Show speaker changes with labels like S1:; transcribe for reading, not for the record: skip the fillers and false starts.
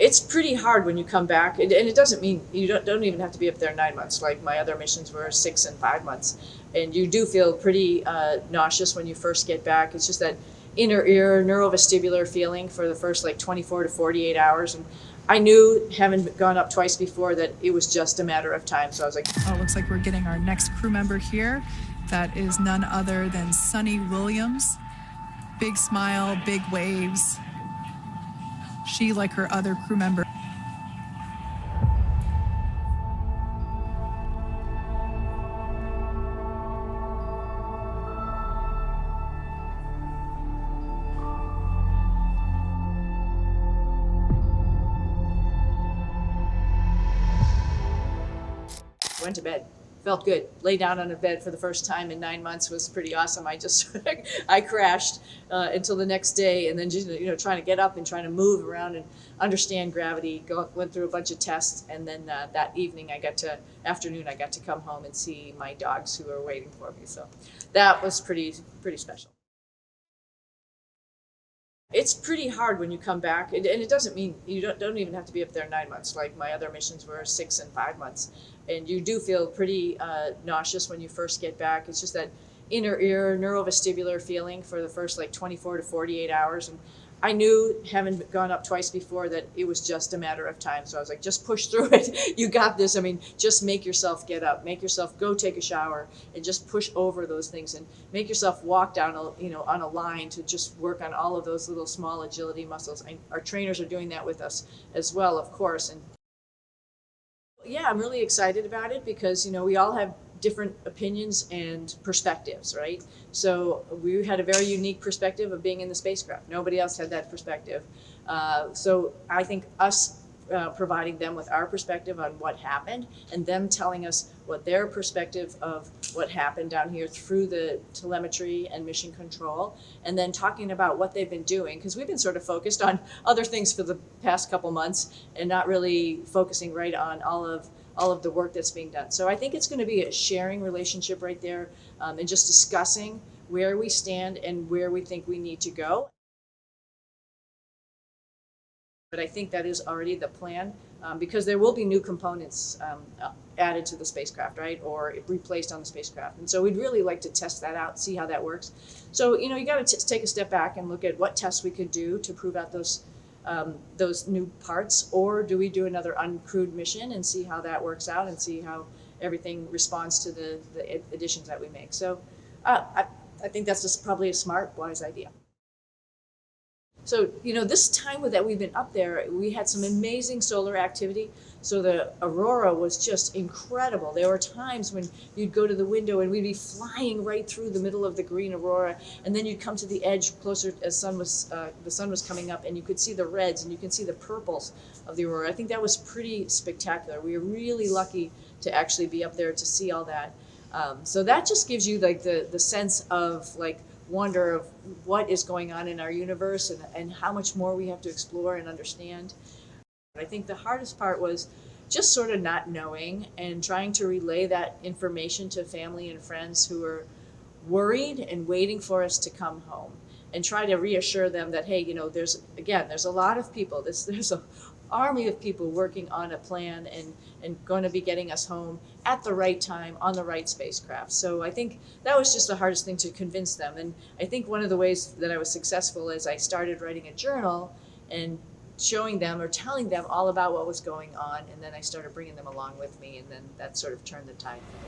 S1: It's pretty hard when you come back, and it doesn't mean you don't even have to be up there 9 months. Like my other missions were 6 and 5 months, and you do feel pretty nauseous when you first get back. It's just that inner ear neurovestibular feeling for the first like 24 to 48 hours, and I knew, having gone up twice before, that it was just a matter of time. So I was like,
S2: oh, it looks like we're getting our next crew member here. That is none other than Sunita Williams. Big smile, big waves. She, like her other crew member,
S1: went to bed. Felt good. Lay down on a bed for the first time in 9 months was pretty awesome. I crashed until the next day, and then just trying to get up and trying to move around and understand gravity. Went through a bunch of tests, and then that evening afternoon I got to come home and see my dogs who were waiting for me. So that was pretty special. It's pretty hard when you come back, and it doesn't mean you don't even have to be up there 9 months. Like my other missions were 6 and 5 months, and you do feel pretty nauseous when you first get back. It's just that inner ear neurovestibular feeling for the first like 24 to 48 hours, and I knew, having gone up twice before, that it was just a matter of time. So I was like, just push through it. You got this. I mean, just make yourself get up, make yourself go take a shower, and just push over those things, and make yourself walk down on a line to just work on all of those little small agility muscles. Our trainers are doing that with us as well, of course. And yeah, I'm really excited about it because, we all have different opinions and perspectives, right? So we had a very unique perspective of being in the spacecraft. Nobody else had that perspective. So I think us providing them with our perspective on what happened, and them telling us what their perspective of what happened down here through the telemetry and mission control, and then talking about what they've been doing, because we've been sort of focused on other things for the past couple months and not really focusing right on all of the work that's being done. So I think it's going to be a sharing relationship right there, and just discussing where we stand and where we think we need to go. But I think that is already the plan, because there will be new components added to the spacecraft, right, or replaced on the spacecraft. And so we'd really like to test that out, see how that works. So you got to take a step back and look at what tests we could do to prove out those new parts, or do we do another uncrewed mission and see how that works out and see how everything responds to the additions that we make. So I think that's just probably a smart, wise idea. So, this time that we've been up there, we had some amazing solar activity. So the aurora was just incredible. There were times when you'd go to the window and we'd be flying right through the middle of the green aurora, and then you'd come to the edge closer as the sun was coming up, and you could see the reds and you could see the purples of the aurora. I think that was pretty spectacular. We were really lucky to actually be up there to see all that. So that just gives you like the sense of like wonder of what is going on in our universe, and how much more we have to explore and understand. I think the hardest part was just sort of not knowing and trying to relay that information to family and friends who are worried and waiting for us to come home, and try to reassure them that, hey, there's a lot of people, there's a army of people working on a plan and going to be getting us home at the right time on the right spacecraft. So I think that was just the hardest thing to convince them. And I think one of the ways that I was successful is I started writing a journal and showing them or telling them all about what was going on, and then I started bringing them along with me, and then that sort of turned the tide for them.